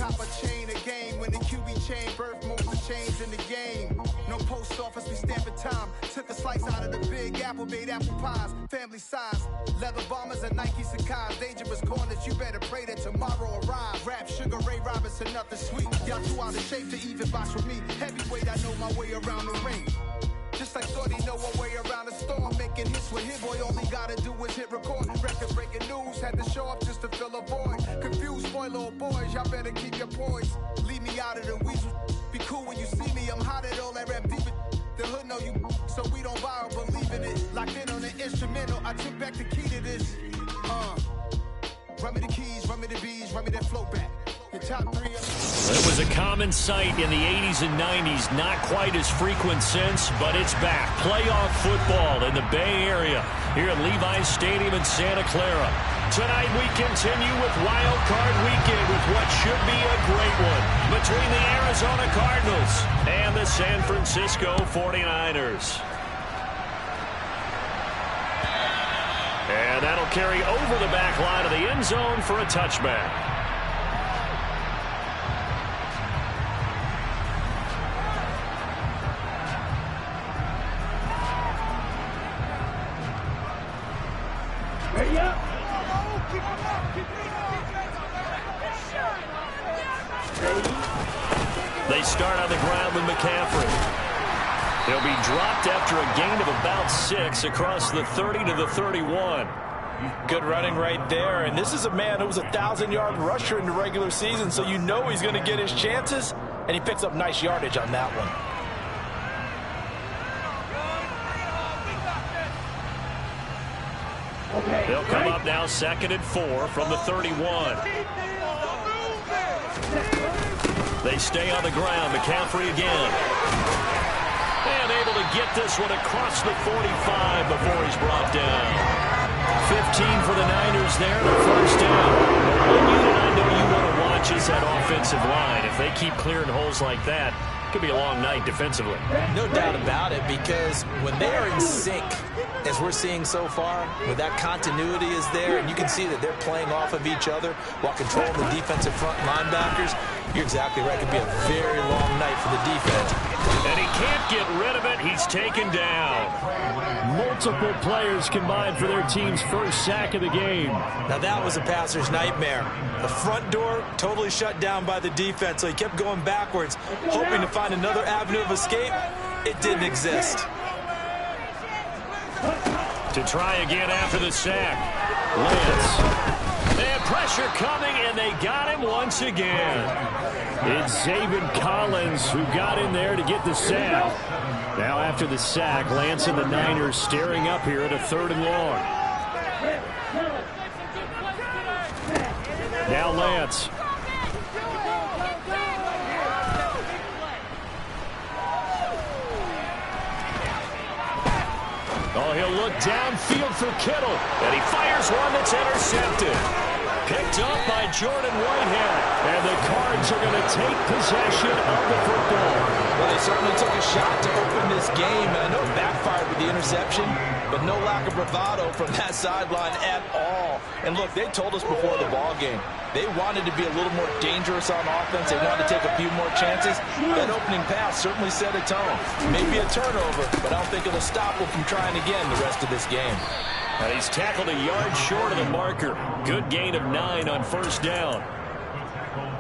cop a chain a game when the QB chain birth most of change in the game. No post office, we stamping time. Took a slice out of the big apple, made apple pies. Family size, leather bombers and Nike Sacai's. Dangerous corners, you better pray that tomorrow arrives. Rap, Sugar Ray Robinson, nothing sweet. Y'all too out of shape to even box with me. Heavyweight, I know my way around the ring. Just like Shorty know a way around the storm. Making hits with Hit Boy, all he gotta do is hit record. Record breaking news, had to show up just to fill a void. Confused boy, little boys, y'all better keep your poise. Leave me out of the weasel. Be cool when you see me, I'm hot at all that rap deep. The hood know you, so we don't borrow, believe in it. Locked in on the instrumental, I took back the key to this. Run me the keys, run me the bees, run me that flow back. Your top three. It was a common sight in the 80s and 90s, not quite as frequent since, but it's back. Playoff football in the Bay Area here at Levi's Stadium in Santa Clara. Tonight we continue with Wild Card Weekend with what should be a great one between the Arizona Cardinals and the San Francisco 49ers. And that'll carry over the back line of the end zone for a touchback. They start on the ground with McCaffrey. He'll be dropped after a gain of about 6 across the 30 to the 31. Good running right there. And this is a man who was a 1,000-yard rusher in the regular season, so you know he's going to get his chances, and he picks up nice yardage on that one. They'll come up now 2nd and 4 from the 31. They stay on the ground. McCaffrey again. And able to get this one across the 45 before he's brought down. 15 for the Niners there, the first down. One unit I know you want to watch is that offensive line. If they keep clearing holes like that, it could be a long night defensively. No doubt about it, because when they are in sync, as we're seeing so far, when that continuity is there, and you can see that they're playing off of each other while controlling the defensive front linebackers, you're exactly right. It could be a very long night for the defense. And he can't get rid of it. He's taken down. Multiple players combined for their team's first sack of the game. Now that was a passer's nightmare. The front door totally shut down by the defense, so he kept going backwards, hoping to find another avenue of escape. It didn't exist. To try again after the sack. Lance. And pressure coming, and they got him once again. It's Zaven Collins who got in there to get the sack. Now after the sack, Lance and the Niners staring up here at a 3rd and long. Now Lance. Oh, he'll look downfield for Kittle. And he fires one that's intercepted. Picked up by Jordan Whitehead. And the Cards are going to take possession of the football. Well, they certainly took a shot to open this game. And I know it backfired with the interception, but no lack of bravado from that sideline at all. And look, they told us before the ball game, they wanted to be a little more dangerous on offense. They wanted to take a few more chances. That opening pass certainly set a tone. Maybe a turnover, but I don't think it'll stop them from trying again the rest of this game. And he's tackled a yard short of the marker. Good gain of 9 on first down.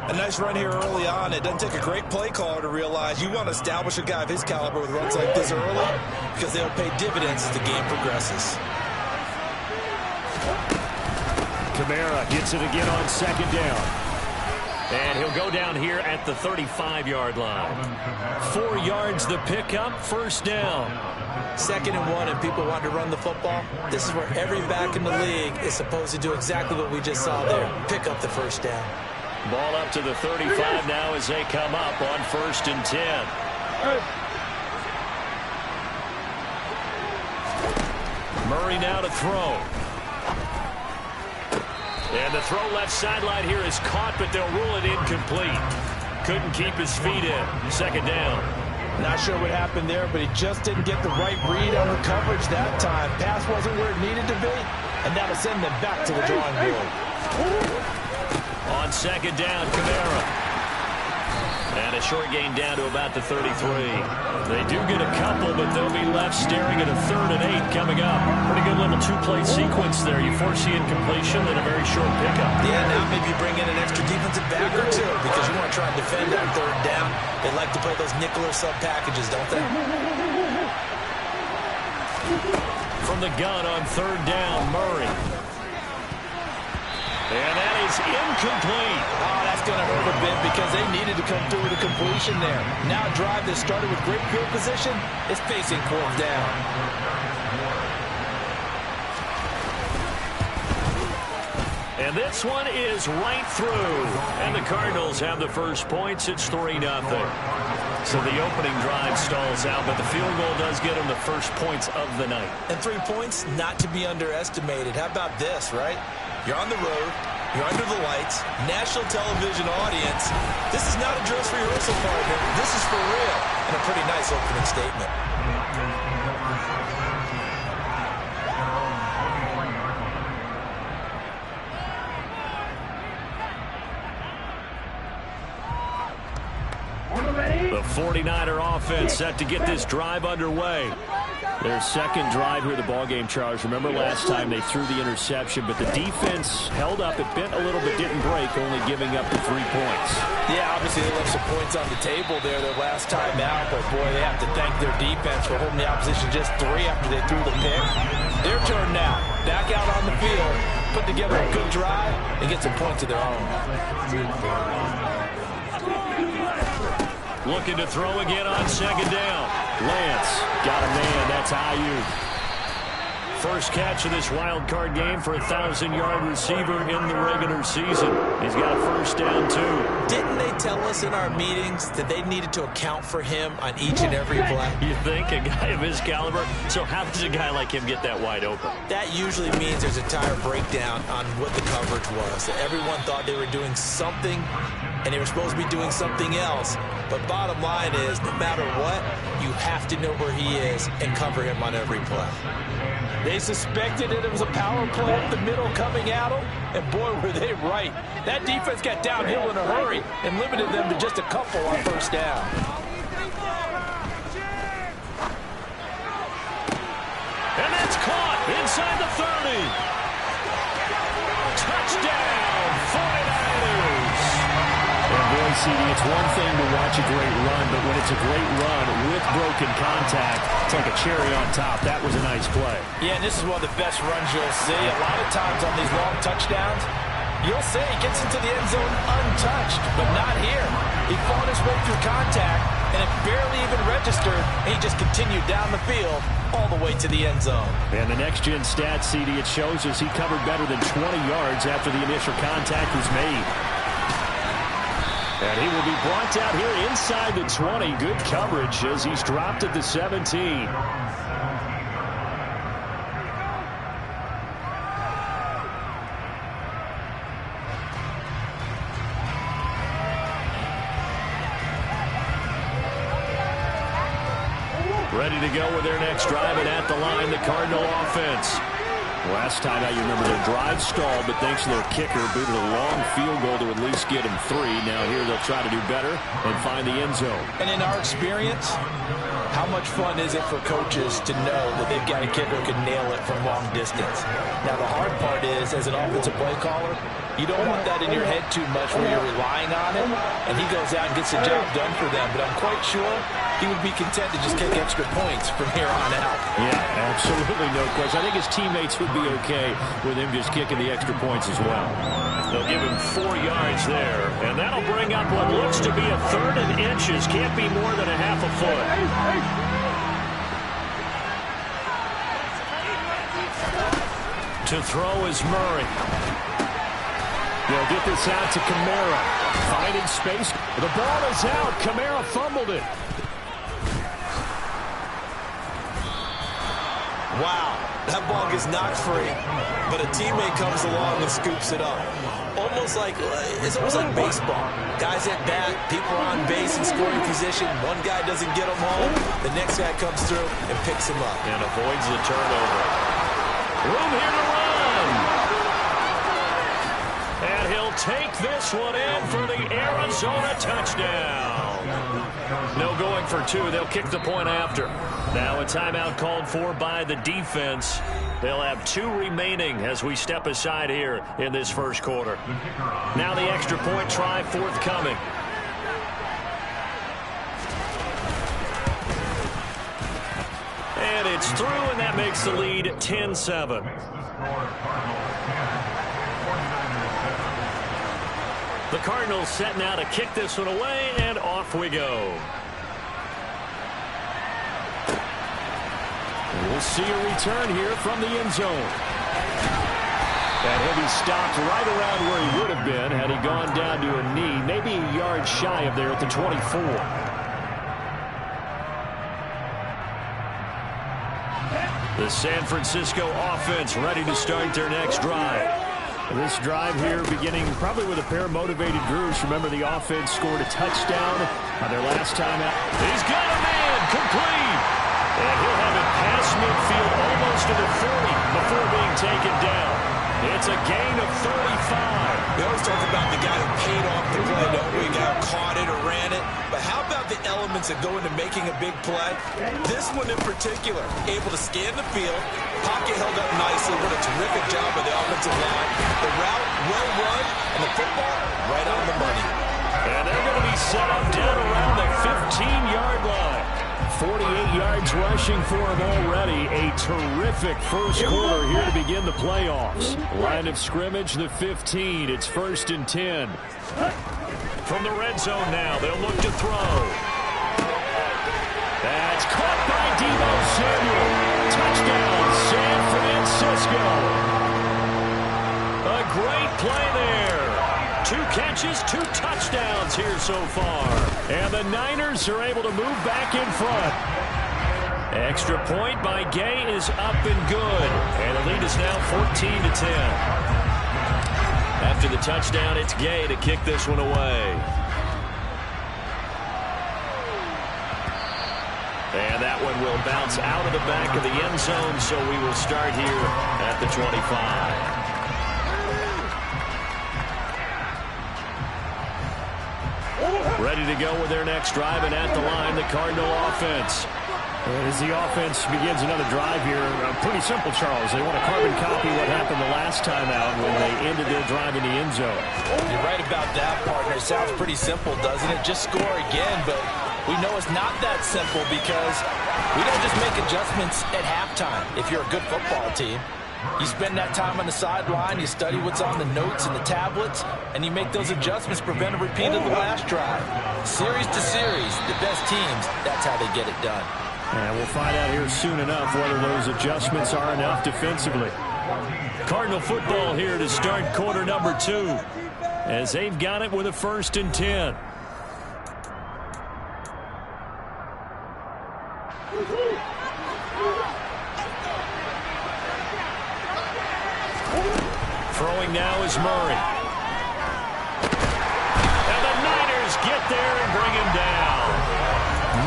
A nice run here early on. It doesn't take a great play caller to realize you want to establish a guy of his caliber with runs like this early, because they'll pay dividends as the game progresses. Kamara gets it again on 2nd down. And he'll go down here at the 35-yard line. 4 yards the pickup, first down. 2nd and 1, and people want to run the football. This is where every back in the league is supposed to do exactly what we just saw there. Pick up the first down. Ball up to the 35 now as they come up on 1st and 10. Murray now to throw. And the throw left sideline here is caught, but they'll rule it incomplete. Couldn't keep his feet in. 2nd down. Not sure what happened there, but he just didn't get the right read on the coverage that time. Pass wasn't where it needed to be, and that'll send them back to the drawing board. On 2nd down, Kamara. And a short gain down to about the 33. They do get a couple, but they'll be left staring at a 3rd and 8 coming up. Pretty good little two-play sequence there. You foresee incompletion and a very short pickup. Yeah, now maybe bring in an extra defensive back or two because you want to try and defend that 3rd down. They like to play those nickel or sub packages, don't they? From the gun on 3rd down, Murray. And that is incomplete. Oh, that's going to hurt a bit because they needed to come through with a completion there. Now a drive that started with great field position is facing 4th down. And this one is right through. And the Cardinals have the first points. It's 3-0. So the opening drive stalls out, but the field goal does get them the first points of the night. And 3 points, not to be underestimated. How about this, right? You're on the road. You're under the lights. National television audience. This is not a dress rehearsal, partner. This is for real. And a pretty nice opening statement. The 49er offense set to get this drive underway. Their second drive here of the ballgame, Charles. Remember last time they threw the interception, but the defense held up. It bent a little but didn't break, only giving up the 3 points. Yeah, obviously they left some points on the table there their last time out, but boy, they have to thank their defense for holding the opposition just 3 after they threw the pick. Their turn now. Back out on the field, put together a good drive, and get some points of their own. Looking to throw again on 2nd down. Lance got a man. That's Ayuk. First catch of this wild card game for a 1,000-yard receiver in the regular season. He's got a first down, too. Didn't they tell us in our meetings that they needed to account for him on each and every play? You think? A guy of his caliber? So how does a guy like him get that wide open? That usually means there's a tire breakdown on what the coverage was. That everyone thought they were doing something, and they were supposed to be doing something else. But bottom line is, no matter what, you have to know where he is and cover him on every play. They suspected that it was a power play up the middle coming at them, and boy, were they right. That defense got downhill in a hurry and limited them to just a couple on first down. And that's caught inside the 30. Touchdown, 49ers. And boy, CD, it's one thing to watch a great run, but when it's a great run with broken contact, it's like a cherry on top. That was a nice play. Yeah, and this is one of the best runs you'll see. A lot of times on these long touchdowns, you'll say he gets into the end zone untouched, but not here. He fought his way through contact, and it barely even registered, and he just continued down the field all the way to the end zone. And the next-gen stats, CD, it shows us he covered better than 20 yards after the initial contact was made. And he will be brought down here inside the 20. Good coverage as he's dropped at the 17. Ready to go with their next drive, and at the line, the Cardinal offense. Last time out, you remember their drive stalled, but thanks to their kicker, booted a long field goal to at least get him 3. Now here they'll try to do better and find the end zone. And in our experience, how much fun is it for coaches to know that they've got a kicker who can nail it from long distance? Now the hard part is, as an offensive play caller, you don't want that in your head too much where you're relying on it, and he goes out and gets the job done for them. But I'm quite sure he would be content to just kick extra points from here on out. Yeah, absolutely no question. I think his teammates would be okay with him just kicking the extra points as well. They'll give him 4 yards there, and that'll bring up what looks to be a 3rd and inches. Can't be more than a half a foot. To throw is Murray. They'll get this out to Kamara. Finding space. The ball is out. Kamara fumbled it. Wow, that ball gets knocked free, but a teammate comes along and scoops it up. It's almost like baseball. Guys at bat, people are on base in scoring position. One guy doesn't get him home, the next guy comes through and picks him up. And avoids the turnover. Room here to run. And he'll take this one in for the Arizona touchdown. No going for two. They'll kick the point after. Now a timeout called for by the defense. They'll have 2 remaining as we step aside here in this first quarter. Now the extra point try forthcoming. And it's through, and that makes the lead 10-7. The Cardinals set now to kick this one away, and off we go. We'll see a return here from the end zone. And he'll be stopped right around where he would have been had he gone down to a knee, maybe a yard shy of there at the 24. The San Francisco offense ready to start their next drive. This drive here beginning probably with a pair of motivated groups. Remember, the offense scored a touchdown on their last time out. He's got a man complete. And he'll have it past midfield almost to the 40 before being taken down. It's a gain of 35. We always talk about the guy who paid off the play, don't we? The guy who caught it or ran it. But how about the elements that go into making a big play? This one in particular, able to scan the field, pocket held up nicely. What a terrific job by the offensive line. The route well run, and the football right on the money. And they're going to be set up down around the 15-yard line. 48 yards rushing for him already. A terrific first quarter here to begin the playoffs. Line of scrimmage, the 15. It's 1st and 10. From the red zone now, they'll look to throw. That's caught by Deebo Samuel. Touchdown, San Francisco. A great play there. 2 catches, 2 touchdowns here so far. And the Niners are able to move back in front. Extra point by Gay is up and good. And the lead is now 14-10. After the touchdown, it's Gay to kick this one away. And that one will bounce out of the back of the end zone, so we will start here at the 25. Ready to go with their next drive, and at the line, the Cardinal offense. And as the offense begins another drive here, pretty simple, Charles. They want to carbon copy what happened the last time out when they ended their drive in the end zone. You're right about that, partner. It sounds pretty simple, doesn't it? Just score again, but we know it's not that simple because we don't just make adjustments at halftime if you're a good football team. You spend that time on the sideline, you study what's on the notes and the tablets, and you make those adjustments, prevent a repeat of the last drive. Series to series, the best teams, that's how they get it done. And we'll find out here soon enough whether those adjustments are enough defensively. Cardinal football here to start quarter number 2, as they've got it with a 1st and 10. Throwing now is Murray. And the Niners get there and bring him down.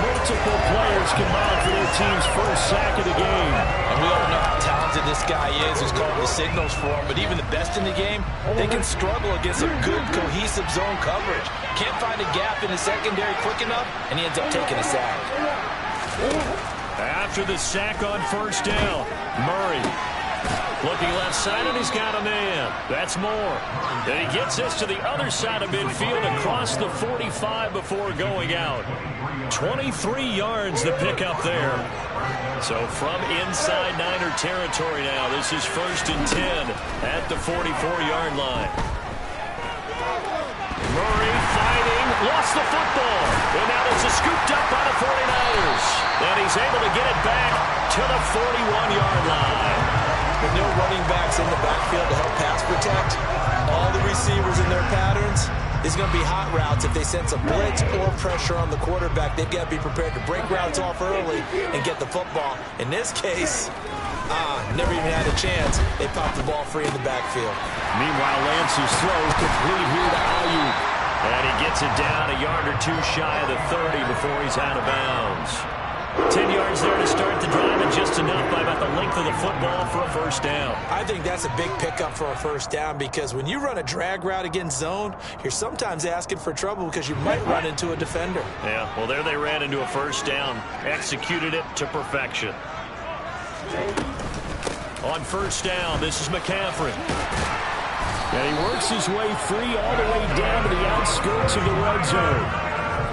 Multiple players combined for their team's first sack of the game. And we all know how talented this guy is who's called the signals for him. But even the best in the game, they can struggle against some good cohesive zone coverage. Can't find a gap in the secondary quick enough, and he ends up taking a sack. After the sack on first down, Murray looking left side, and he's got a man. That's Moore. And he gets this to the other side of midfield across the 45 before going out. 23 yards the pickup there. So from inside Niner territory now, this is 1st and 10 at the 44-yard line. Murray fighting, lost the football. And now it's scooped up by the 49ers. And he's able to get it back to the 41-yard line. With no running backs in the backfield to help pass protect, all the receivers in their patterns, it's going to be hot routes if they sense a blitz or pressure on the quarterback. They've got to be prepared to break routes off early and get the football. In this case, never even had a chance. They popped the ball free in the backfield. Meanwhile, Lance's throw complete here to Ayuk. And he gets it down a yard or 2 shy of the 30 before he's out of bounds. 10 yards there to start the drive, and just enough by about the length of the football for a first down. I think that's a big pickup for a first down, because when you run a drag route against zone, you're sometimes asking for trouble because you might run into a defender. Yeah, well, there they ran into a first down. Executed it to perfection. On first down, this is McCaffrey. And he works his way free all the way down to the outskirts of the red zone.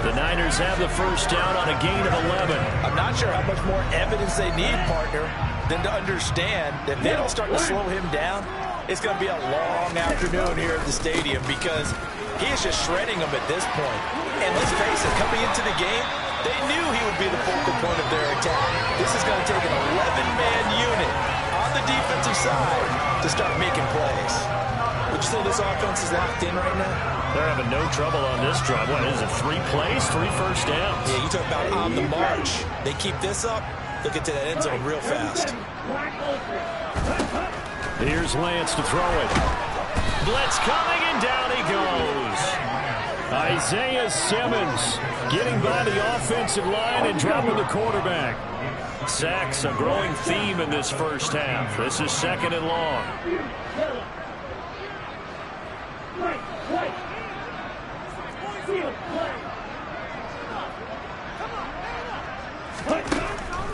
The Niners have the first down on a gain of 11. I'm not sure how much more evidence they need, partner, than to understand that if they don't start to slow him down, it's going to be a long afternoon here at the stadium, because he is just shredding them at this point. And let's face it, coming into the game, they knew he would be the focal point of their attack. This is going to take an 11-man unit on the defensive side to start making plays. Would you say this offense is locked in right now? They're having no trouble on this drive. What is it, 3 plays, 3 first downs? Yeah, you talk about on the march. They keep this up, they'll get to that end zone real fast. Here's Lance to throw it. Blitz coming, and down he goes. Isaiah Simmons getting by the offensive line and dropping the quarterback. Sacks, a growing theme in this first half. This is 2nd and long.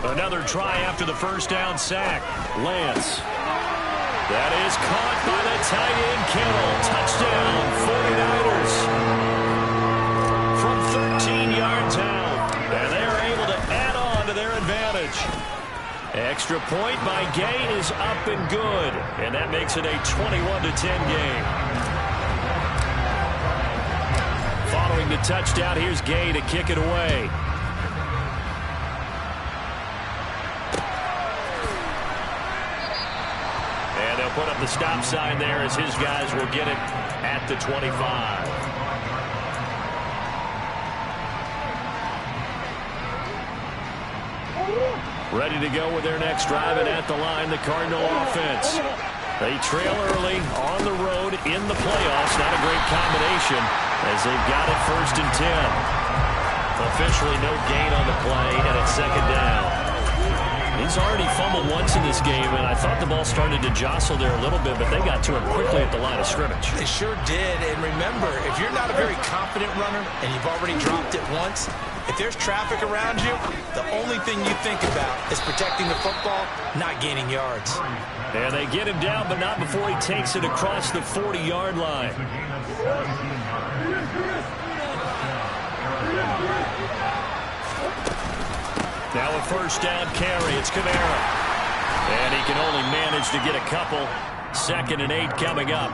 Another try after the first down sack. Lance. That is caught by the tight end, Kittle. Touchdown, 49ers. From 13 yards out. And they're able to add on to their advantage. Extra point by Gay is up and good. And that makes it a 21-10 game. Following the touchdown, here's Gay to kick it away. And they'll put up the stop sign there as his guys will get it at the 25. Ready to go with their next drive, and at the line, the Cardinal offense. They trail early on the road in the playoffs. Not a great combination as they've got it 1st and 10. Officially no gain on the play, and it's 2nd down. He's already fumbled once in this game, and I thought the ball started to jostle there a little bit, but they got to him quickly at the line of scrimmage. They sure did, and remember, if you're not a very confident runner and you've already dropped it once, if there's traffic around you, the only thing you think about is protecting the football, not gaining yards. And they get him down, but not before he takes it across the 40-yard line. Now a first down carry. It's Kamara. And he can only manage to get a couple. 2nd and 8 coming up.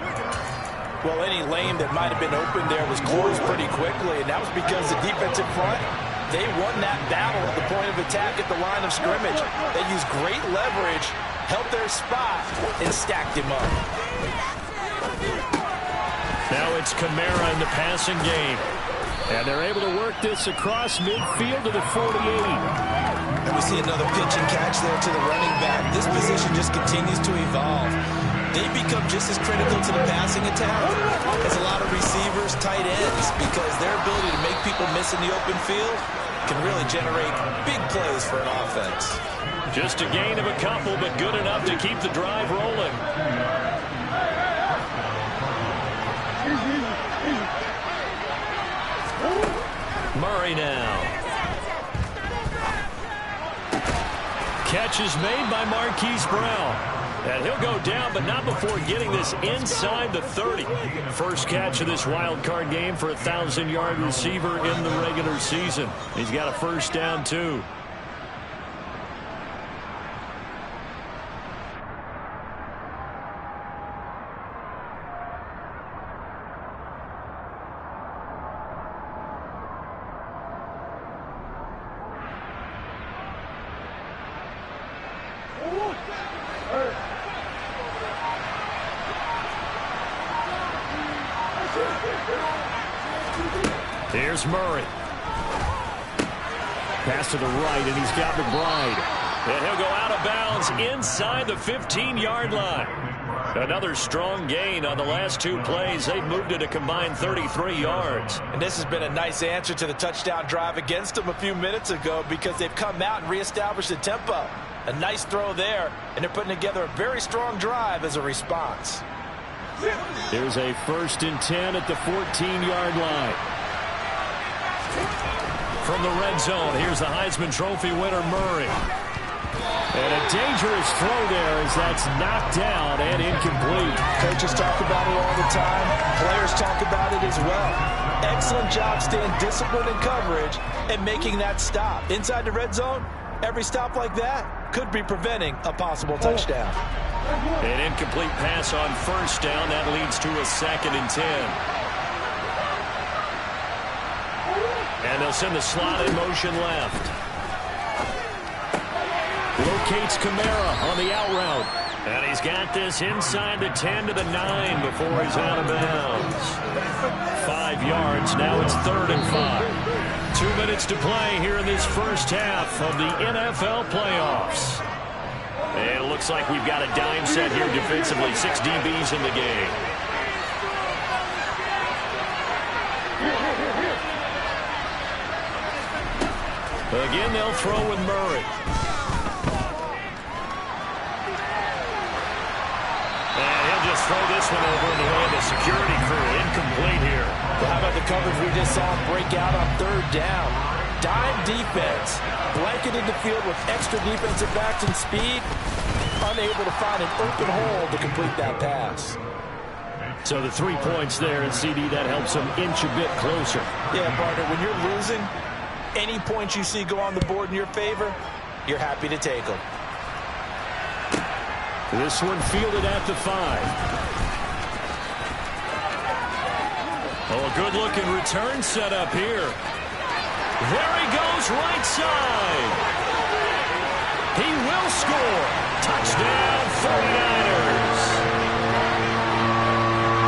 Well, any lane that might have been open there was closed pretty quickly, and that was because the defensive front, they won that battle at the point of attack at the line of scrimmage. They used great leverage, held their spot, and stacked him up. Now it's Kamara in the passing game. And they're able to work this across midfield to the 48. And we see another pitch and catch there to the running back. This position just continues to evolve. They become just as critical to the passing attack as a lot of receivers, tight ends, because their ability to make people miss in the open field can really generate big plays for an offense. Just a gain of a couple, but good enough to keep the drive rolling. Murray now. Catch is made by Marquise Brown. And he'll go down, but not before getting this inside the 30. First catch of this wild card game for a 1,000-yard receiver in the regular season. He's got a first down, too. Here's Murray. Pass to the right, and he's got McBride. And he'll go out of bounds inside the 15-yard line. Another strong gain on the last 2 plays. They've moved it a combined 33 yards. And this has been a nice answer to the touchdown drive against them a few minutes ago because they've come out and reestablished the tempo. A nice throw there, and they're putting together a very strong drive as a response. Here's a 1st and 10 at the 14-yard line. From the red zone, here's the Heisman Trophy winner, Murray. And a dangerous throw there as that's knocked down and incomplete. Coaches talk about it all the time. Players talk about it as well. Excellent job staying disciplined in coverage and making that stop. Inside the red zone, every stop like that could be preventing a possible touchdown. An incomplete pass on 1st down. That leads to a 2nd and 10. And they'll send the slot in motion left. Locates Kamara on the out route. And he's got this inside the 10 to the 9 before he's out of bounds. 5 yards. Now it's 3rd and 5. 2 minutes to play here in this first half of the NFL playoffs. And it looks like we've got a dime set here defensively. 6 DBs in the game. Again, they'll throw with Murray. Throw this one over in the way of the security crew. Incomplete here. Well, how about the coverage we just saw break out on 3rd down? Dime defense. Blanketed the field with extra defensive backs and speed. Unable to find an open hole to complete that pass. So the 3 points there, and CD, that helps them inch a bit closer. Yeah, partner, when you're losing, any points you see go on the board in your favor, you're happy to take them. This one fielded at the 5. Oh, a good-looking return set up here. There he goes, right side. He will score. Touchdown, 49ers.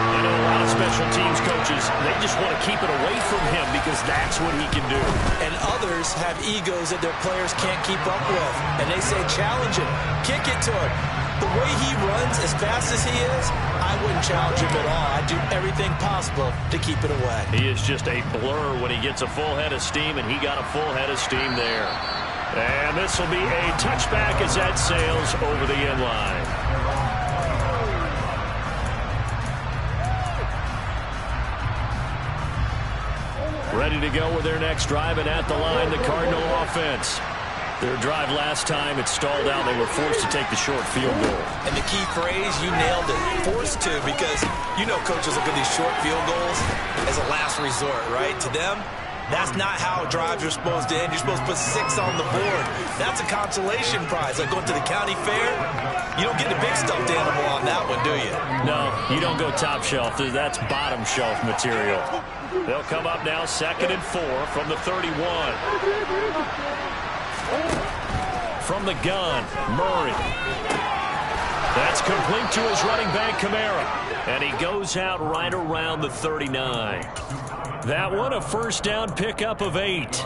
I know a lot of special teams coaches, they just want to keep it away from him because that's what he can do. And others have egos that their players can't keep up with. And they say, challenge him, kick it to him. The way he runs, as fast as he is, I wouldn't challenge him at all. I'd do everything possible to keep it away. He is just a blur when he gets a full head of steam, and he got a full head of steam there. And this will be a touchback as that sails over the end line. Ready to go with their next drive, and at the line, the Cardinal offense. Their drive last time, it stalled out. They were forced to take the short field goal. And the key phrase, you nailed it, forced to, because you know coaches look at these short field goals as a last resort, right? To them, that's not how drives are supposed to end. You're supposed to put 6 on the board. That's a consolation prize. Like going to the county fair, you don't get the big stuffed animal on that one, do you? No, you don't go top shelf. That's bottom shelf material. They'll come up now 2nd and 4 from the 31. From the gun, Murray. That's complete to his running back, Kamara. And he goes out right around the 39. That one, a 1st down pickup of 8.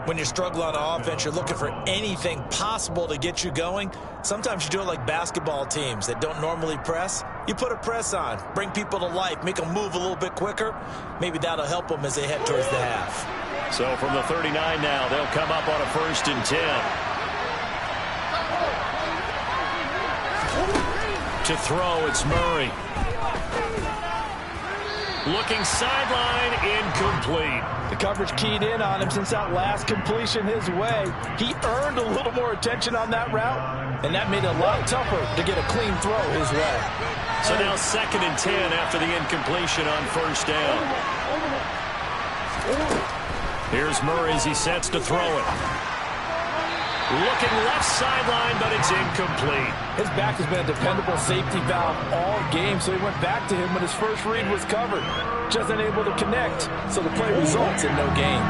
When you're struggling on offense, you're looking for anything possible to get you going. Sometimes you do it like basketball teams that don't normally press. You put a press on, bring people to life, make them move a little bit quicker. Maybe that'll help them as they head towards the half. So from the 39 now, they'll come up on a 1st and 10. To throw, it's Murray. Looking sideline, incomplete. The coverage keyed in on him since that last completion his way. He earned a little more attention on that route, and that made it a lot tougher to get a clean throw his way. So now 2nd and 10 after the incompletion on 1st down. Here's Murray as he sets to throw it. Looking left sideline, but it's incomplete. His back has been a dependable safety valve all game, so he went back to him when his first read was covered. Just unable to connect, so the play results in no gain.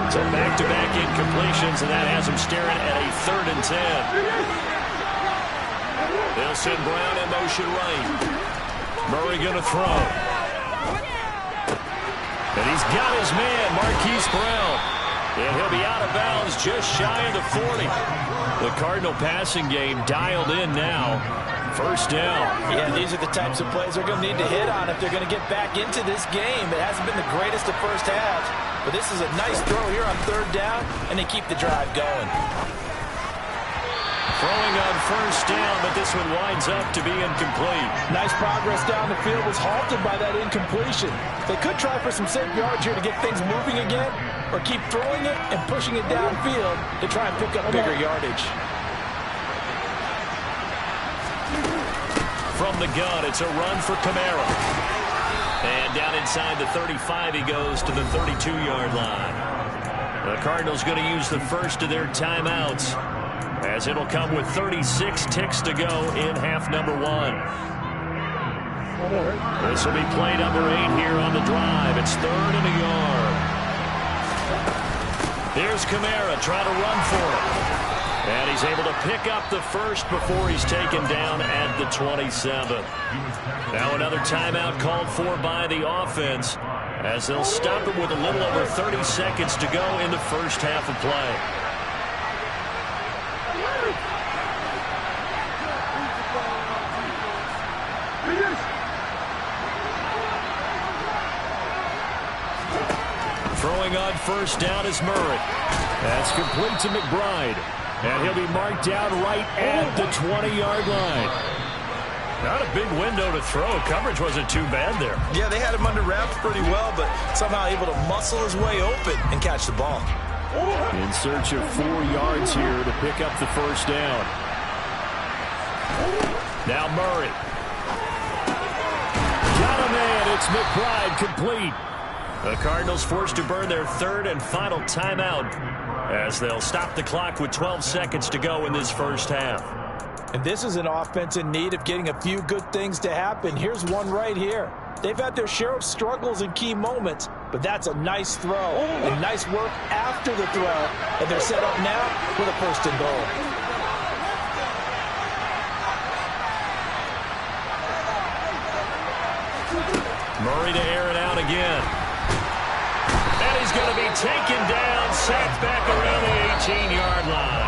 So back-to-back incompletions, and that has him staring at a 3rd and 10. They'll send Brown in motion right. Murray going to throw. And he's got his man, Marquise Brown. And he'll be out of bounds just shy of the 40. The Cardinal passing game dialed in now. First down. Yeah, these are the types of plays they're going to need to hit on if they're going to get back into this game. It hasn't been the greatest of first halves, but this is a nice throw here on third down, and they keep the drive going. Throwing on first down, but this one winds up to be incomplete. Nice progress down the field was halted by that incompletion. They could try for some safe yards here to get things moving again, or keep throwing it and pushing it downfield to try and pick up bigger yardage. From the gun, it's a run for Kamara. And down inside the 35, he goes to the 32-yard line. The Cardinals going to use the first of their timeouts, as it'll come with 36 ticks to go in half number 1. This will be play number 8 here on the drive. It's 3rd and a yard. Here's Kamara trying to run for it. And he's able to pick up the first before he's taken down at the 27. Now another timeout called for by the offense, as they'll stop it with a little over 30 seconds to go in the first half of play. Throwing on first down is Murray. That's complete to McBride. And he'll be marked down right at the 20-yard line. Not a big window to throw. Coverage wasn't too bad there. Yeah, they had him under wraps pretty well, but somehow able to muscle his way open and catch the ball. In search of 4 yards here to pick up the first down. Now Murray. Got a man. It's McBride complete. The Cardinals forced to burn their 3rd and final timeout, as they'll stop the clock with 12 seconds to go in this first half. And this is an offense in need of getting a few good things to happen. Here's one right here. They've had their share of struggles in key moments, but that's a nice throw and nice work after the throw. And they're set up now with a 1st and goal. Murray to air it out again. And he's going to be taken down, sacked back around the 18-yard line.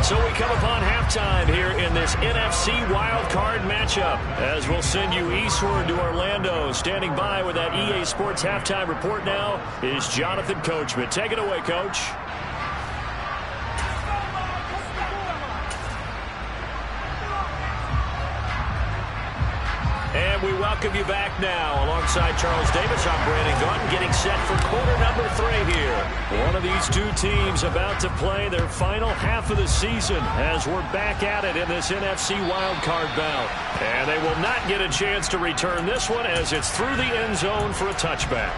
So we come upon halftime here in this NFC wildcard matchup, as we'll send you eastward to Orlando. Standing by with that EA Sports halftime report now is Jonathan Coachman. Take it away, Coach. And we welcome you back now. Alongside Charles Davis, I'm Brandon Gaudin, getting set for quarter number 3 here. One of these two teams about to play their final half of the season, as we're back at it in this NFC wildcard bout. And they will not get a chance to return this one, as it's through the end zone for a touchback.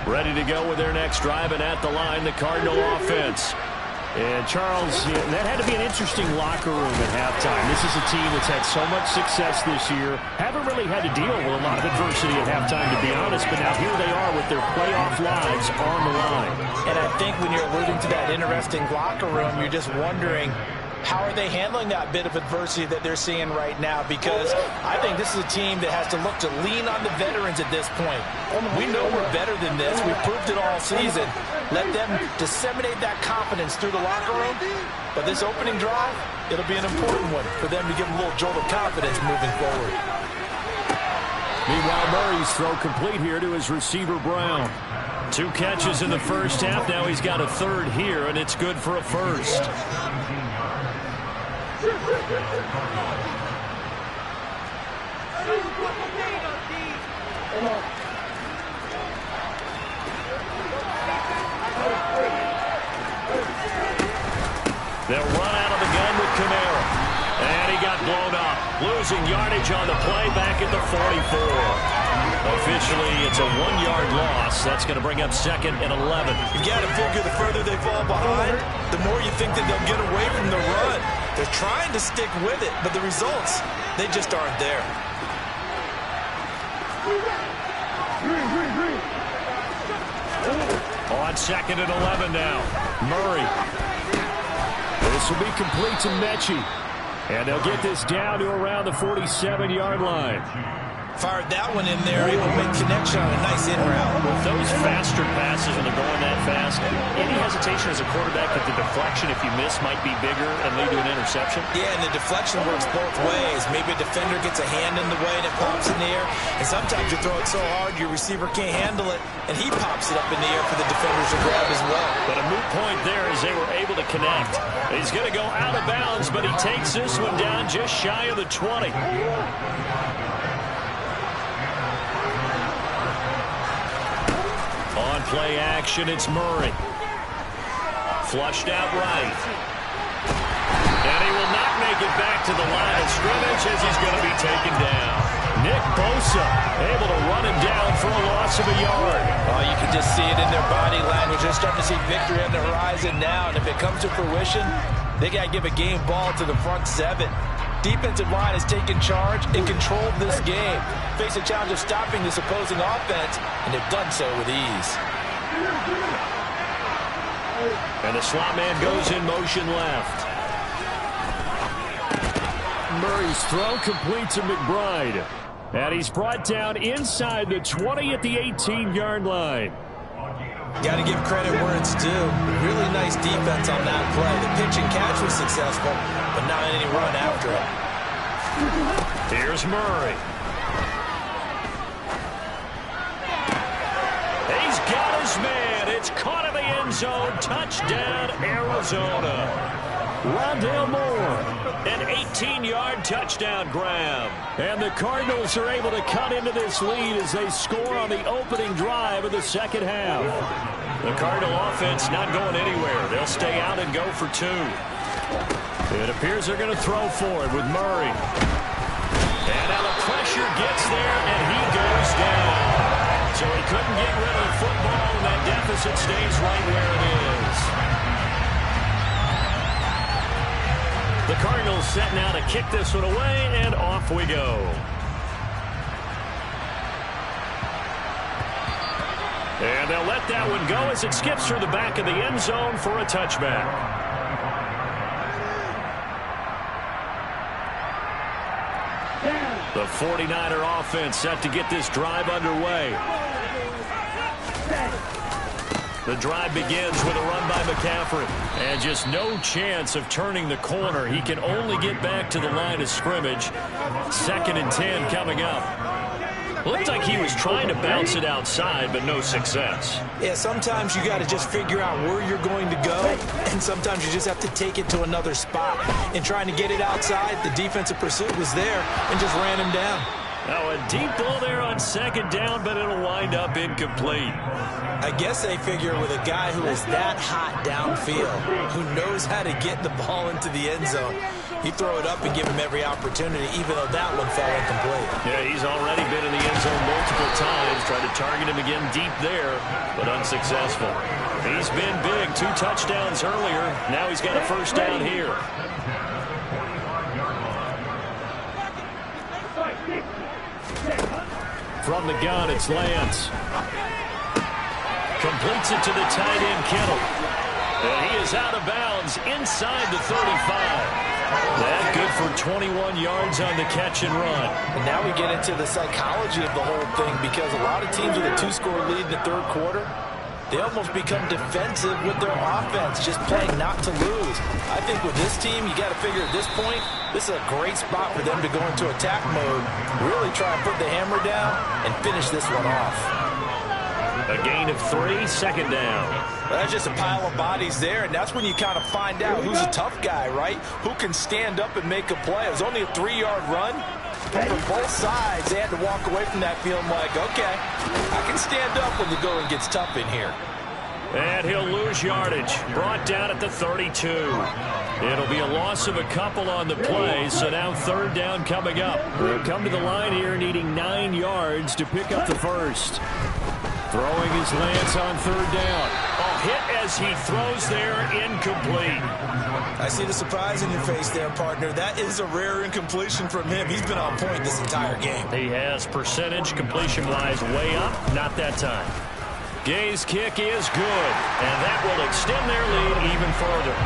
Ready to go with their next drive, and at the line, the Cardinal offense. And Charles, that had to be an interesting locker room at halftime. This is a team that's had so much success this year. Haven't really had to deal with a lot of adversity at halftime, to be honest, but now here they are with their playoff lives on the line. And I think when you're alluding to that interesting locker room, you're just wondering, how are they handling that bit of adversity that they're seeing right now? Because I think this is a team that has to look to lean on the veterans at this point. We know we're better than this. We've proved it all season. Let them disseminate that confidence through the locker room. But this opening drive, it'll be an important one for them to give them a little jolt of confidence moving forward. Meanwhile, Murray's throw complete here to his receiver, Brown. 2 catches in the first half. Now he's got a 3rd here, and it's good for a 1st. They'll run out of the gun with Kamara. And he got blown up. Losing yardage on the play back at the 44. Officially, it's a 1-yard loss. That's going to bring up 2nd and 11. You got to figure the further they fall behind, the more you think that they'll get away from the run. They're trying to stick with it, but the results, they just aren't there. On 2nd and 11 now. Murray. This will be complete to Mechie. And they'll get this down to around the 47-yard line. Fired that one in there, able to make connection on a nice in route. With those faster passes when they're going that fast, any hesitation as a quarterback that the deflection, if you miss, might be bigger and lead to an interception? Yeah, and the deflection works both ways. Maybe a defender gets a hand in the way and it pops in the air. And sometimes you throw it so hard your receiver can't handle it, and he pops it up in the air for the defenders to grab as well. But a moot point there as they were able to connect. He's going to go out of bounds, but he takes this one down just shy of the 20. On play action, it's Murray. Flushed out right. And he will not make it back to the line of scrimmage as he's going to be taken down. Nick Bosa able to run him down for a loss of a yard. Oh, you can just see it in their body language. They're starting to see victory on the horizon now. And if it comes to fruition, they got to give a game ball to the front seven. Defensive line has taken charge and controlled this game. Face a challenge of stopping this opposing offense, and they've done so with ease. And the slot man goes in motion left. Murray's throw complete to McBride. And he's brought down inside the 20 at the 18-yard line. Got to give credit where it's due. Really nice defense on that play. The pitch and catch was successful, but not any run after it. Here's Murray. He's got his man. It's caught in the end zone. Touchdown, Arizona. Rondale Moore, an 18-yard touchdown grab. And the Cardinals are able to cut into this lead as they score on the opening drive of the second half. The Cardinal offense not going anywhere. They'll stay out and go for two. It appears they're going to throw for it with Murray. And now the pressure gets there, and he goes down. So he couldn't get rid of the football, and that deficit stays right where it is. The Cardinals set now to kick this one away, and off we go. And they'll let that one go as it skips through the back of the end zone for a touchback. The 49er offense set to get this drive underway. The drive begins with a run by McCaffrey. And just no chance of turning the corner. He can only get back to the line of scrimmage. 2nd and 10 coming up. Looked like he was trying to bounce it outside, but no success. Yeah, sometimes you got to just figure out where you're going to go, and sometimes you just have to take it to another spot. And trying to get it outside, the defensive pursuit was there and just ran him down. Now a deep ball there on 2nd down, but it'll wind up incomplete. I guess they figure with a guy who is that hot downfield, who knows how to get the ball into the end zone, you throw it up and give him every opportunity, even though that one fell incomplete. Yeah, he's already been in the end zone multiple times, tried to target him again deep there, but unsuccessful. He's been big, 2 touchdowns earlier. Now he's got a first down here. From the gun, it's Lance. Completes it to the tight end, Kittle. And he is out of bounds inside the 35. That good for 21 yards on the catch and run. And now we get into the psychology of the whole thing, because a lot of teams with a 2-score lead in the 3rd quarter, they almost become defensive with their offense, just playing not to lose. I think with this team, you got to figure at this point, this is a great spot for them to go into attack mode, really try and put the hammer down and finish this one off. A gain of 3, 2nd down. Well, that's just a pile of bodies there, and that's when you kind of find out who's a tough guy, right? Who can stand up and make a play. It was only a 3-yard run, but for both sides, they had to walk away from that feeling like, okay, I can stand up when the going gets tough in here. And he'll lose yardage. Brought down at the 32. It'll be a loss of a couple on the play, so now 3rd down coming up. They'll come to the line here needing 9 yards to pick up the first. Throwing his Lance on 3rd down. A hit as he throws there, incomplete. I see the surprise in your face there, partner. That is a rare incompletion from him. He's been on point this entire game. He has percentage completion-wise way up, not that time. Gay's kick is good, and that will extend their lead even further.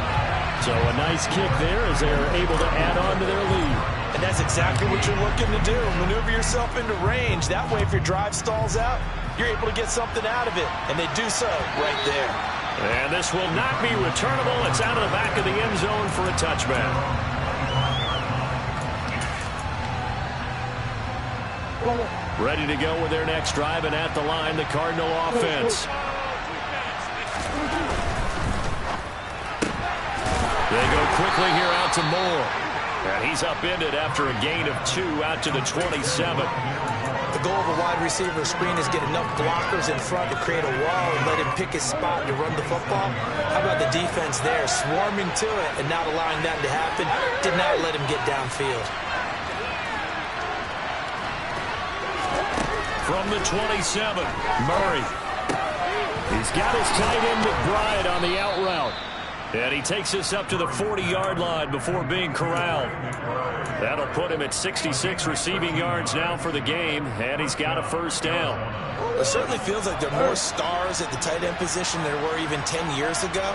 So a nice kick there as they're able to add on to their lead. And that's exactly what you're looking to do. Maneuver yourself into range. That way, if your drive stalls out, you're able to get something out of it. And they do so right there. And this will not be returnable. It's out of the back of the end zone for a touchback. Ready to go with their next drive, and at the line, the Cardinal offense. They go quickly here out to Moore. And he's upended after a gain of 2 out to the 27. The goal of a wide receiver screen is get enough blockers in front to create a wall and let him pick his spot to run the football. How about the defense there, swarming to it and not allowing that to happen? Did not let him get downfield. From the 27, Murray. He's got his tight end McBride on the out route. And he takes us up to the 40-yard line before being corralled. That'll put him at 66 receiving yards now for the game, and he's got a first down. It certainly feels like there are more stars at the tight end position than there were even 10 years ago.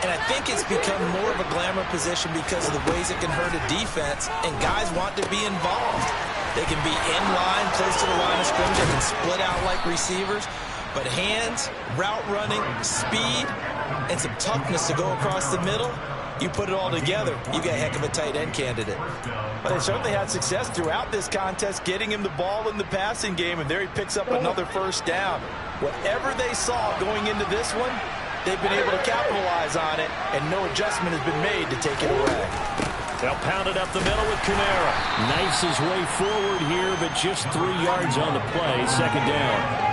And I think it's become more of a glamour position because of the ways it can hurt a defense, and guys want to be involved. They can be in line, close to the line of scrimmage. They can split out like receivers. But hands, route running, speed, and some toughness to go across the middle, you put it all together, you got a heck of a tight end candidate. But they certainly had success throughout this contest, getting him the ball in the passing game, and there he picks up another first down. Whatever they saw going into this one, they've been able to capitalize on it, and no adjustment has been made to take it away. They'll pound it up the middle with Kamara. Knifes his way forward here, but just 3 yards on the play, second down.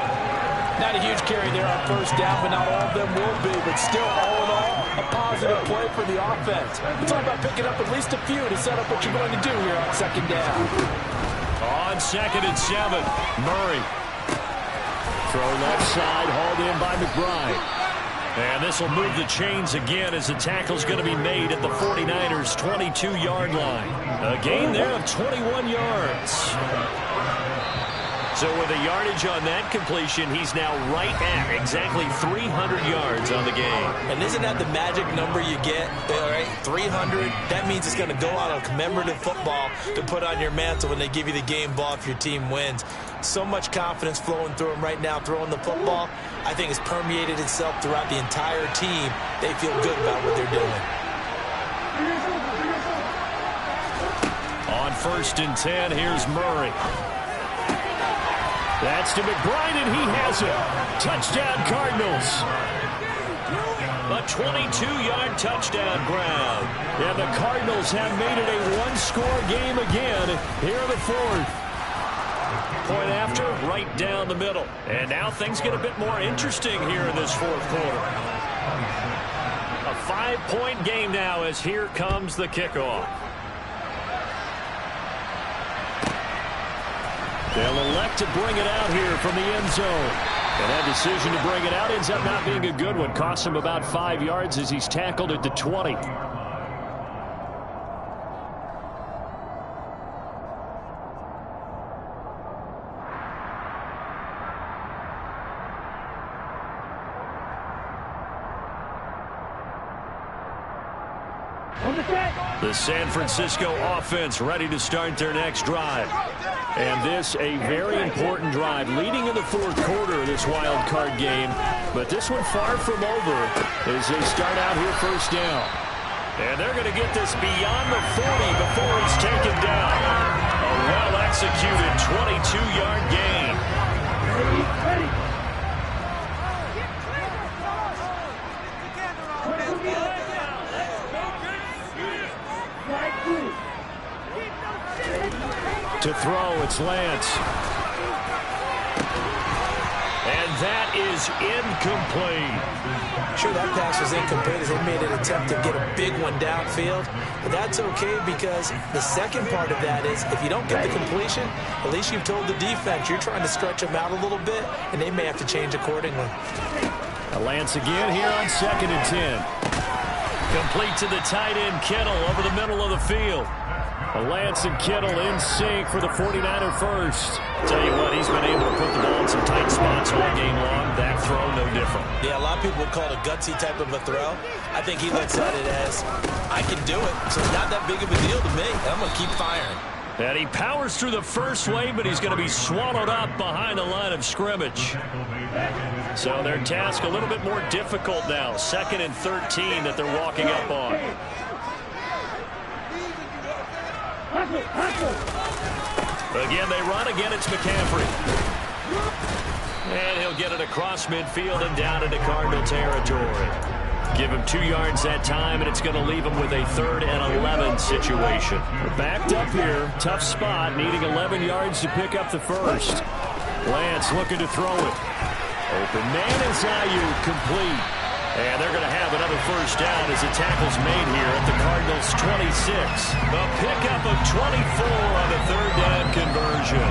Not a huge carry there on first down, but not all of them will be. But still, all in all, a positive play for the offense. It's all about picking up at least a few to set up what you're going to do here on second down. On 2nd and 7, Murray. Throw left side, hauled in by McBride. And this will move the chains again as the tackle's going to be made at the 49ers' 22-yard line. A gain there of 21 yards. So with the yardage on that completion, he's now right at exactly 300 yards on the game. And isn't that the magic number you get? All right, 300. That means it's going to go on a commemorative football to put on your mantle when they give you the game ball if your team wins. So much confidence flowing through him right now, throwing the football. I think it's permeated itself throughout the entire team. They feel good about what they're doing. On 1st and 10, here's Murray. That's to McBride, and he has it. Touchdown, Cardinals. A 22-yard touchdown grab. And the Cardinals have made it a one-score game again here in the 4th. Point after, right down the middle. And now things get a bit more interesting here in this 4th quarter. A 5-point game now as here comes the kickoff. They'll elect to bring it out here from the end zone. And that decision to bring it out ends up not being a good one. Costs him about 5 yards as he's tackled at the 20. The San Francisco offense ready to start their next drive. And this a very important drive leading in the 4th quarter of this wild card game. But this one far from over as they start out here first down. And they're going to get this beyond the 40 before it's taken down. A well-executed 22-yard gain. Ready. To throw, it's Lance. And that is incomplete. Sure, that pass was incomplete as they made an attempt to get a big one downfield. But that's okay because the second part of that is if you don't get the completion, at least you've told the defense you're trying to stretch them out a little bit, and they may have to change accordingly. Lance again here on 2nd and 10. Complete to the tight end, Kittle, over the middle of the field. Lance and Kittle in sync for the 49er first. Tell you what, he's been able to put the ball in some tight spots all game long. That throw, no different. Yeah, a lot of people would call it a gutsy type of a throw. I think he looks at it as, I can do it, so it's not that big of a deal to me. I'm going to keep firing. And he powers through the first wave, but he's going to be swallowed up behind the line of scrimmage. So their task a little bit more difficult now. 2nd and 13 that they're walking up on. Again, they run. Again, it's McCaffrey. And he'll get it across midfield and down into Cardinal territory. Give him 2 yards that time, and it's going to leave him with a 3rd and 11 situation. Backed up here. Tough spot, needing 11 yards to pick up the first. Lance looking to throw it. Open man is Ayuk, complete. And they're going to have another first down as the tackle's made here at the Cardinals' 26. A pickup of 24 on the 3rd down conversion.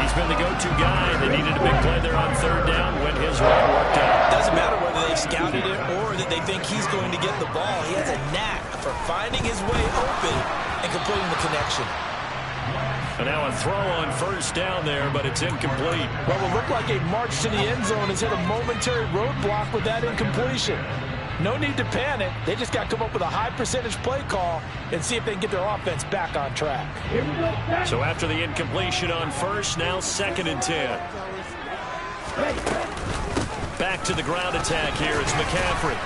He's been the go-to guy. They needed a big play there on 3rd down when his run worked out. Doesn't matter whether they scouted it or that they think he's going to get the ball. He has a knack for finding his way open and completing the connection. And now a throw on 1st down there, but it's incomplete. Well, it looked like a march to the end zone has hit a momentary roadblock with that incompletion. No need to panic. They just got to come up with a high percentage play call and see if they can get their offense back on track. So after the incompletion on 1st, now 2nd and 10. Back to the ground attack here. It's McCaffrey.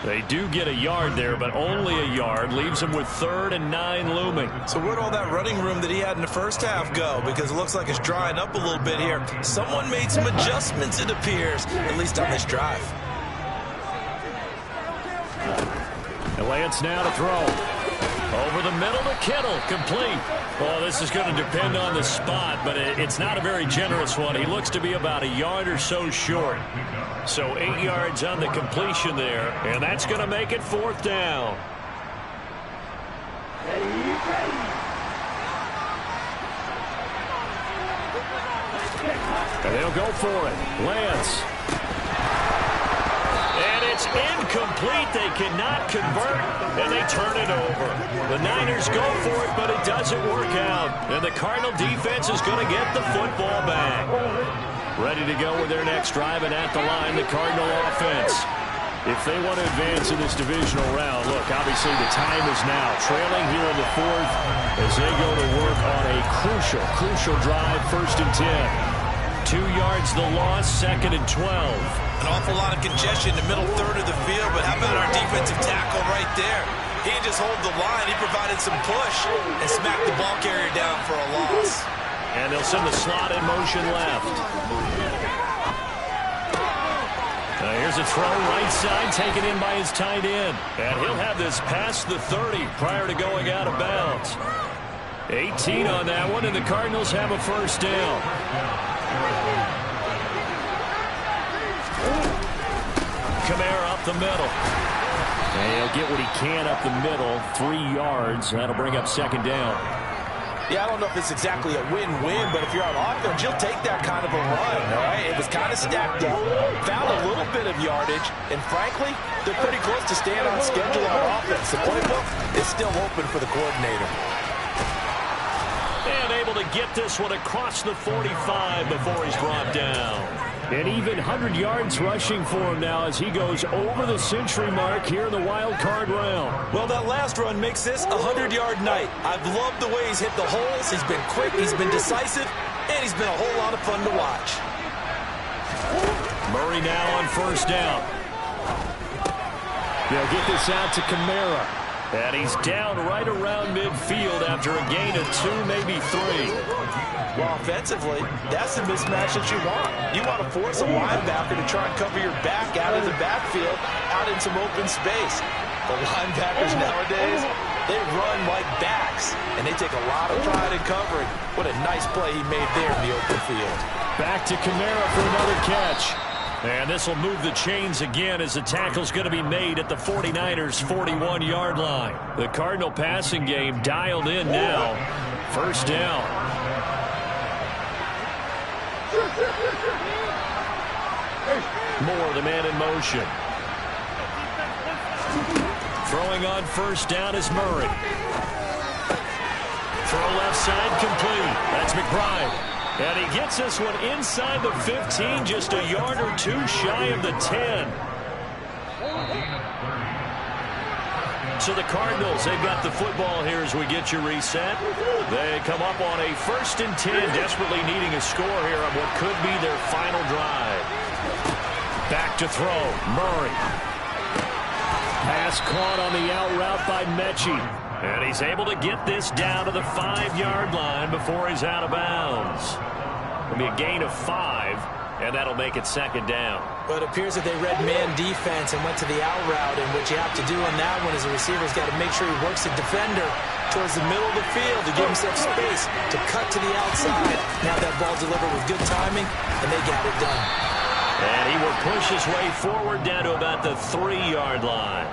They do get a yard there, but only a yard. Leaves them with 3rd and 9 looming. So where'd all that running room that he had in the first half go? Because it looks like it's drying up a little bit here. Someone made some adjustments, it appears, at least on this drive. And Lance now to throw. Over the middle to Kittle, complete. Well, this is going to depend on the spot, but it's not a very generous one. He looks to be about a yard or so short. So 8 yards on the completion there, and that's going to make it 4th down. And they'll go for it. Lance. And it's incomplete. They cannot convert, and they turn it over. The Niners go for it, but it doesn't work out. And the Cardinal defense is going to get the football back. Ready to go with their next drive, and at the line, the Cardinal offense. If they want to advance in this divisional round, look, obviously the time is now. Trailing here in the 4th as they go to work on a crucial drive, 1st and 10. 2 yards the loss, 2nd and 12. An awful lot of congestion in the middle 3rd of the field, but how about our defensive tackle right there? He didn't just hold the line, he provided some push and smacked the ball carrier down for a loss. And they'll send the slot in motion left. Here's a throw right side taken in by his tight end. And he'll have this past the 30 prior to going out of bounds. 18 on that one, and the Cardinals have a 1st down. Kamara up the middle. And he'll get what he can up the middle. 3 yards. That'll bring up 2nd down. Yeah, I don't know if it's exactly a win-win, but if you're on offense, you'll take that kind of a run, all right? It was kind of stacked up, found a little bit of yardage, and frankly, they're pretty close to staying on schedule on offense. The playbook is still open for the coordinator. And able to get this one across the 45 before he's brought down. And even 100 yards rushing for him now as he goes over the century mark here in the wild card round. Well, that last run makes this a 100-yard night. I've loved the way he's hit the holes. He's been quick, he's been decisive, and he's been a whole lot of fun to watch. Murray now on 1st down. They'll get this out to Kamara. And he's down right around midfield after a gain of 2, maybe 3. Well, offensively, that's the mismatch that you want. You want to force a linebacker to try and cover your back out of the backfield, out in some open space. The linebackers nowadays, they run like backs, and they take a lot of pride in covering. What a nice play he made there in the open field. Back to Kamara for another catch. And this will move the chains again as the tackle's going to be made at the 49ers' 41-yard line. The Cardinal passing game dialed in now. 1st down. Moore, the man in motion. Throwing on first down is Murray. Throw left side complete. That's McBride. And he gets this one inside the 15, just a yard or two shy of the 10. So the Cardinals, they've got the football here as we get you reset. They come up on a 1st and 10, desperately needing a score here on what could be their final drive. Back to throw, Murray. Pass caught on the out route by Mechie. And he's able to get this down to the 5-yard line before he's out of bounds. It'll be a gain of 5, and that'll make it 2nd down. But it appears that they read man defense and went to the out route, and what you have to do on that one is the receiver's got to make sure he works the defender towards the middle of the field to give himself space to cut to the outside. Now that ball delivered with good timing, and they got it done. And he will push his way forward down to about the 3-yard line.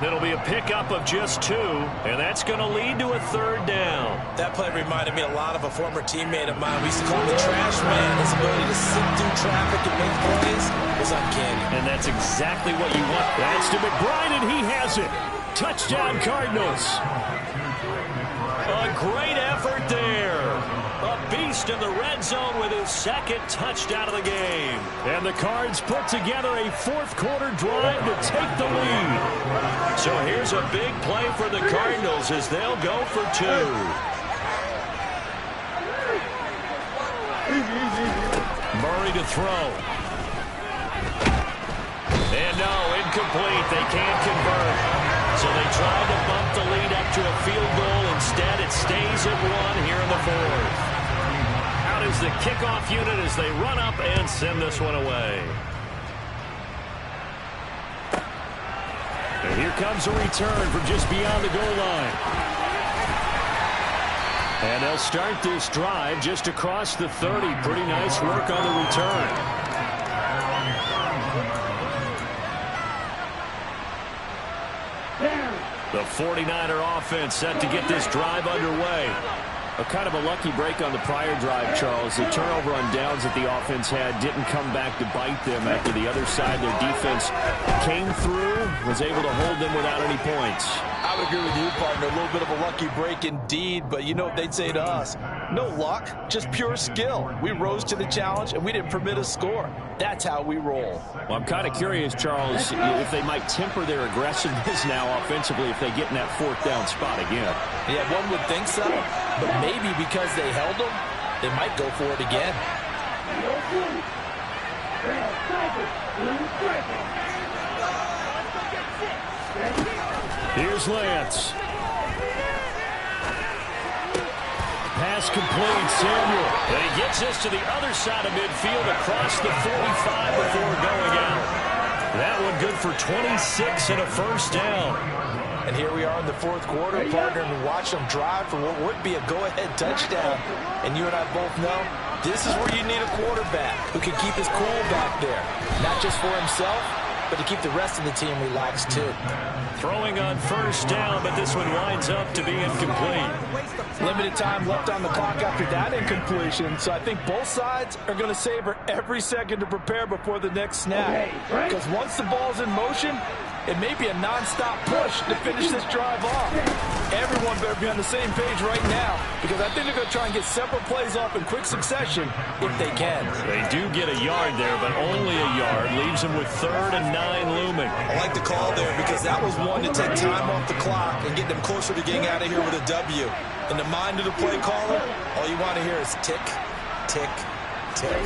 It'll be a pickup of just 2, and that's going to lead to a 3rd down. That play reminded me a lot of a former teammate of mine. We used to call him the trash man. His ability to sit through traffic and make plays was uncanny. And that's exactly what you want. That's to McBride, and he has it. Touchdown, Cardinals. A great effort there. A beast in the red zone with his 2nd touchdown of the game. And the Cards put together a 4th-quarter drive to take the lead. So here's a big play for the Cardinals as they'll go for 2. Murray to throw. And no, incomplete. They can't convert. So they tried to bump the lead up to a field goal. Instead, it stays at 1 here in the 4th. Out is the kickoff unit as they run up and send this one away. And here comes a return from just beyond the goal line. And they'll start this drive just across the 30. Pretty nice work on the return. The 49er offense set to get this drive underway. A kind of a lucky break on the prior drive, Charles. The turnover on downs that the offense had didn't come back to bite them after the other side. Their defense came through, was able to hold them without any points. I would agree with you, partner. A little bit of a lucky break indeed, but you know what they'd say to us? No luck, just pure skill. We rose to the challenge, and we didn't permit a score. That's how we roll. Well, I'm kind of curious, Charles, if they might temper their aggressiveness now offensively if they get in that 4th down spot again. Yeah, one would think so, but maybe because they held them, they might go for it again. Here's Lance. Pass complete, Samuel. And he gets this to the other side of midfield across the 45 before going out. That one good for 26 and a 1st down. And here we are in the 4th quarter, partner, and watch them drive for what would be a go-ahead touchdown. And you and I both know this is where you need a quarterback who can keep his cool back there. Not just for himself, but to keep the rest of the team relaxed too. Throwing on first down, but this one winds up to be incomplete. Limited time left on the clock after that incompletion, so I think both sides are going to savor every second to prepare before the next snap. Because once the ball's in motion, it may be a non-stop push to finish this drive off. Everyone better be on the same page right now, because I think they're going to try and get several plays off in quick succession if they can. They do get a yard there, but only a yard. Leaves them with 3rd and 9 looming. I like the call there because that was one to take time off the clock and get them closer to getting out of here with a W. In the mind of the play caller, all you want to hear is tick, tick, tick.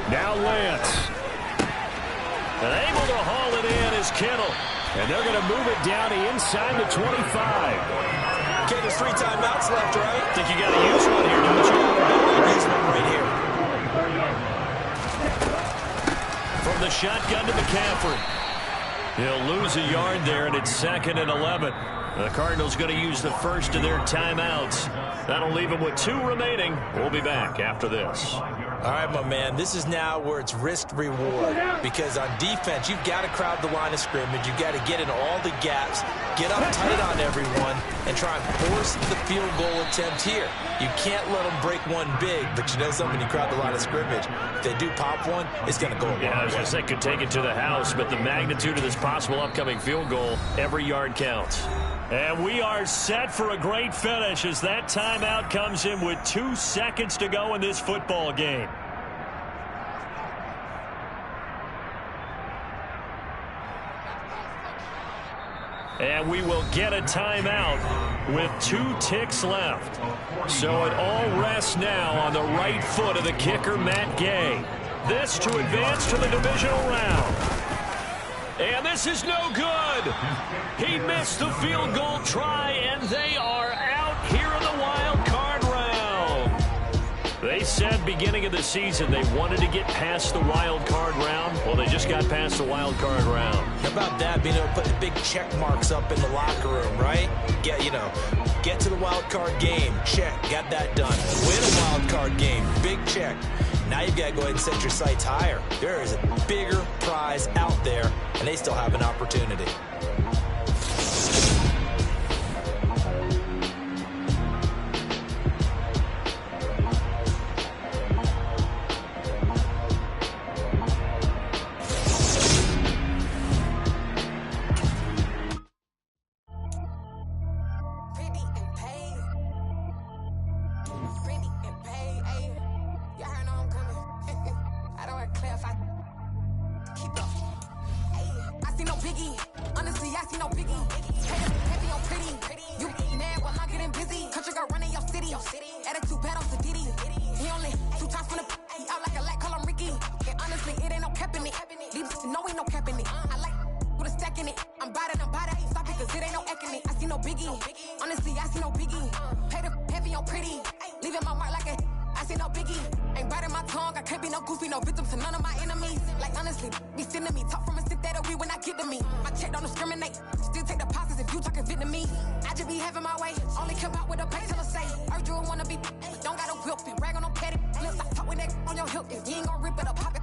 Now Lance. And able to haul it in is Kittle. And they're going to move it down to inside the 25. Okay, there's 3 timeouts left, right? I think you got to use one here, don't you? Use one right here. From the shotgun to McCaffrey. He'll lose a yard there, and it's 2nd and 11. The Cardinals going to use the first of their timeouts. That'll leave them with 2 remaining. We'll be back after this. All right, my man, this is now where it's risk-reward, because on defense, you've got to crowd the line of scrimmage. You've got to get in all the gaps, get up tight on everyone, and try and force the field goal attempt here. You can't let them break one big, but you know something, you crowd the line of scrimmage. If they do pop one, it's going to go a long way. I was going to say could take it to the house, but the magnitude of this possible upcoming field goal, every yard counts. And we are set for a great finish as that timeout comes in with 2 seconds to go in this football game. And we will get a timeout with 2 ticks left. So it all rests now on the right foot of the kicker, Matt Gay. This to advance to the divisional round. And this is no good. He missed the field goal try, and they are out here in the wild card round. They said beginning of the season they wanted to get past the wild card round. Well, they just got past the wild card round. How about that, being able to put the big check marks up in the locker room, right? Get to the wild card game, check, got that done. Win a wild card game, big check. Now you've got to go ahead and set your sights higher. There is a bigger prize out there, and they still have an opportunity. Don't got a whip and rag on no petty. Let's stop talking that on your hip. If you ain't gonna rip it up, pop it.